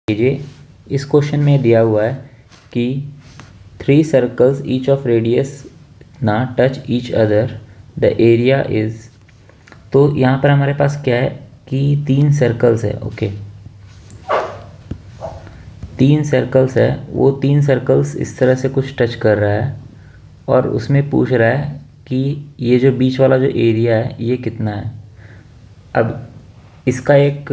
कीजिए। इस क्वेश्चन में दिया हुआ है कि 3 सर्कल्स ईच ऑफ रेडियस ना touch each other the area is. तो यहाँ पर हमारे पास क्या है कि 3 सर्कल्स है। ओके, 3 सर्कल्स है, वो 3 सर्कल्स इस तरह से कुछ टच कर रहा है और उसमें पूछ रहा है कि ये जो बीच वाला जो एरिया है ये कितना है। अब इसका एक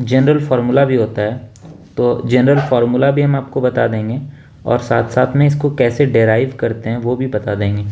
जनरल फार्मूला भी होता है, तो जनरल फार्मूला भी हम आपको बता देंगे और साथ साथ में इसको कैसे डेराइव करते हैं वो भी बता देंगे।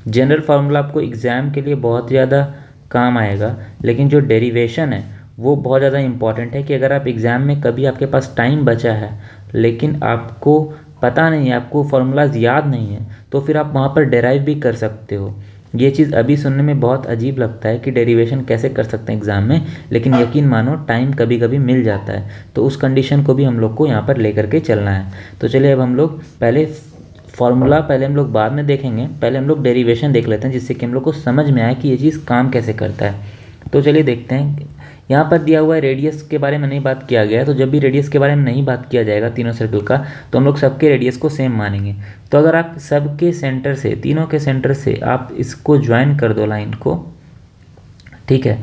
जनरल फार्मूला आपको एग्ज़ाम के लिए बहुत ज़्यादा काम आएगा, लेकिन जो डेरिवेशन है वो बहुत ज़्यादा इम्पॉर्टेंट है कि अगर आप एग्ज़ाम में कभी आपके पास टाइम बचा है लेकिन आपको पता नहीं है, आपको फार्मूलाज याद नहीं है, तो फिर आप वहाँ पर डेराइव भी कर सकते हो। ये चीज़ अभी सुनने में बहुत अजीब लगता है कि डेरिवेशन कैसे कर सकते हैं एग्ज़ाम में, लेकिन यकीन मानो टाइम कभी कभी मिल जाता है, तो उस कंडीशन को भी हम लोग को यहाँ पर लेकर के चलना है। तो चलिए अब हम लोग पहले हम लोग बाद में देखेंगे, पहले हम लोग डेरिवेशन देख लेते हैं जिससे कि हम लोग को समझ में आए कि ये चीज़ काम कैसे करता है। तो चलिए देखते हैं। यहाँ पर दिया हुआ है रेडियस के बारे में नहीं बात किया गया है, तो जब भी रेडियस के बारे में नहीं बात किया जाएगा तीनों सर्कल का, तो हम लोग सबके रेडियस को सेम मानेंगे। तो अगर आप सबके सेंटर से, तीनों के सेंटर से आप इसको ज्वाइन कर दो लाइन को, ठीक है,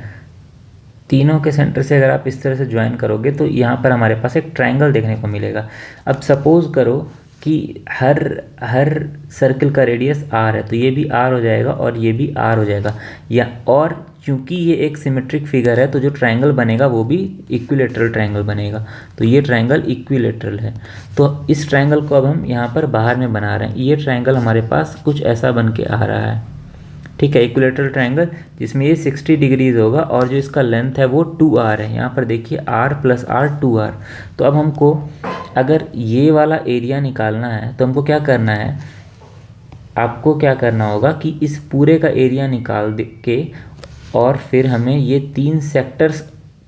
तीनों के सेंटर से अगर आप इस तरह से ज्वाइन करोगे तो यहाँ पर हमारे पास एक ट्रायंगल देखने को मिलेगा। अब सपोज़ करो कि हर सर्कल का रेडियस आर है, तो ये भी आर हो जाएगा और ये भी आर हो जाएगा, या और क्योंकि ये एक सिमेट्रिक फिगर है तो जो ट्रायंगल बनेगा वो भी इक्विलेटरल ट्रायंगल बनेगा। तो ये ट्रायंगल इक्विलेटरल है, तो इस ट्रायंगल को अब हम यहाँ पर बाहर में बना रहे हैं। ये ट्रायंगल हमारे पास कुछ ऐसा बन के आ रहा है, ठीक है, इक्विलेटरल ट्रायंगल जिसमें ये 60 डिग्रीज होगा और जो इसका लेंथ है वो 2r है। यहाँ पर देखिए r + r 2r। तो अब हमको अगर ये वाला एरिया निकालना है तो हमको क्या करना है, आपको क्या करना होगा कि इस पूरे का एरिया निकाल के और फिर हमें ये 3 सेक्टर्स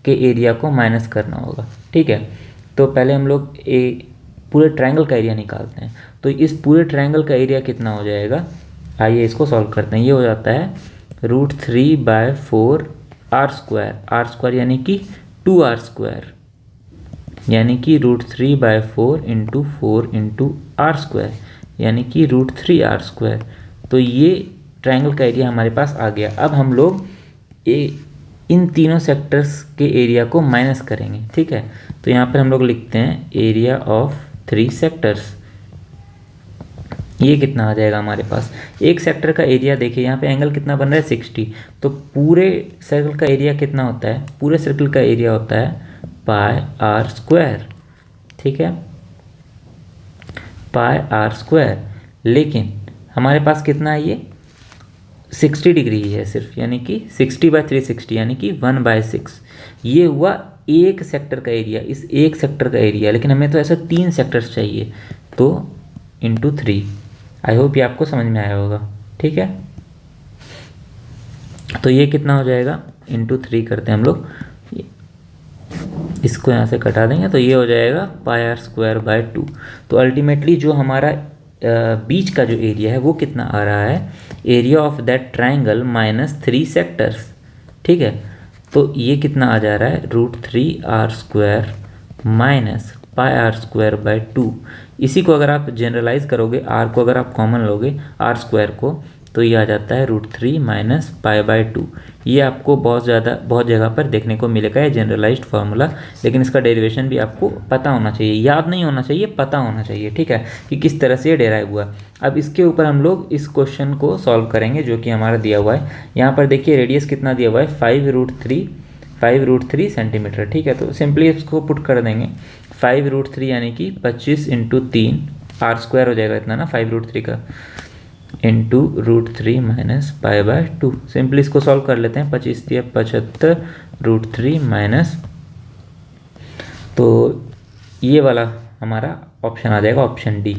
के एरिया को माइनस करना होगा, ठीक है। तो पहले हम लोग पूरे ट्रायंगल का एरिया निकालते हैं। तो इस पूरे ट्रायंगल का एरिया कितना हो जाएगा, आइए इसको सॉल्व करते हैं। ये हो जाता है √3/4 r² यानी कि 2r², यानी कि √3/4 × 4 × r² यानी कि √3r²। तो ये ट्रायंगल का एरिया हमारे पास आ गया। अब हम लोग इन तीनों सेक्टर्स के एरिया को माइनस करेंगे, ठीक है। तो यहाँ पर हम लोग लिखते हैं एरिया ऑफ 3 सेक्टर्स। ये कितना आ जाएगा हमारे पास, एक सेक्टर का एरिया देखिए यहाँ पे एंगल कितना बन रहा है 60, तो पूरे सर्कल का एरिया कितना होता है, पूरे सर्कल का एरिया होता है πr², ठीक है, πr²। लेकिन हमारे पास कितना है, ये 60 डिग्री है सिर्फ, यानी कि 60/360 यानी कि 1/6। ये हुआ एक सेक्टर का एरिया, इस एक सेक्टर का एरिया, लेकिन हमें तो ऐसा 3 सेक्टर्स चाहिए, तो × 3। आई होप ये आपको समझ में आया होगा, ठीक है। तो ये कितना हो जाएगा, × 3 करते हैं हम लोग, इसको यहाँ से कटा देंगे तो ये हो जाएगा πr²/2। तो अल्टीमेटली जो हमारा बीच का जो एरिया है वो कितना आ रहा है, area of that triangle -3 sectors, ठीक है। तो ये कितना आ जा रहा है, √3r² - πr²/2। इसी को अगर आप जनरलाइज करोगे, r को अगर आप कॉमन लोगे, r² को, तो ये आ जाता है √3 - π/2। ये आपको बहुत जगह पर देखने को मिलेगा ये जनरलाइज्ड फार्मूला, लेकिन इसका डेरिवेशन भी आपको पता होना चाहिए, याद नहीं होना चाहिए, पता होना चाहिए, ठीक है, कि किस तरह से ये डेराइव हुआ। अब इसके ऊपर हम लोग इस क्वेश्चन को सॉल्व करेंगे जो कि हमारा दिया हुआ है। यहाँ पर देखिए रेडियस कितना दिया हुआ है, 5√3 सेंटीमीटर, ठीक है। तो सिंपली इसको पुट कर देंगे, 5√3 यानी कि 25 × 3 r² हो जाएगा इतना ना, 5√3 का × √3 - π/2। सिंपली इसको सॉल्व कर लेते हैं, 25 × 75 √3 तो ये वाला हमारा ऑप्शन आ जाएगा, ऑप्शन डी।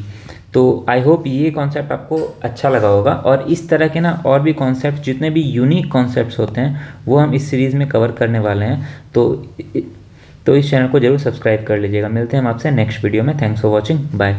तो आई होप ये कॉन्सेप्ट आपको अच्छा लगा होगा, और इस तरह के ना और भी कॉन्सेप्ट, जितने भी यूनिक कॉन्सेप्ट्स होते हैं वो हम इस सीरीज़ में कवर करने वाले हैं। तो इस चैनल को जरूर सब्सक्राइब कर लीजिएगा। मिलते हैं हम आपसे नेक्स्ट वीडियो में। Thanks for watching, bye.